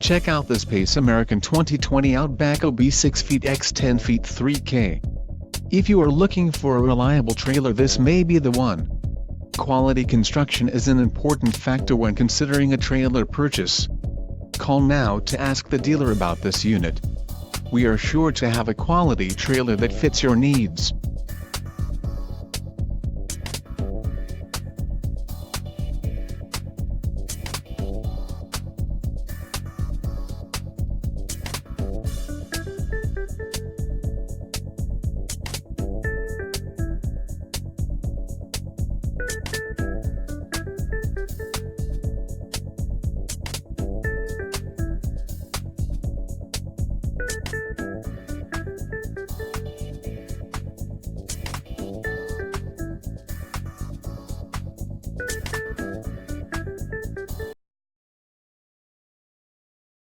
Check out this Pace American 2020 Outback OB 6 feet x 10 feet 3K. If you are looking for a reliable trailer, this may be the one. Quality construction is an important factor when considering a trailer purchase. Call now to ask the dealer about this unit. We are sure to have a quality trailer that fits your needs.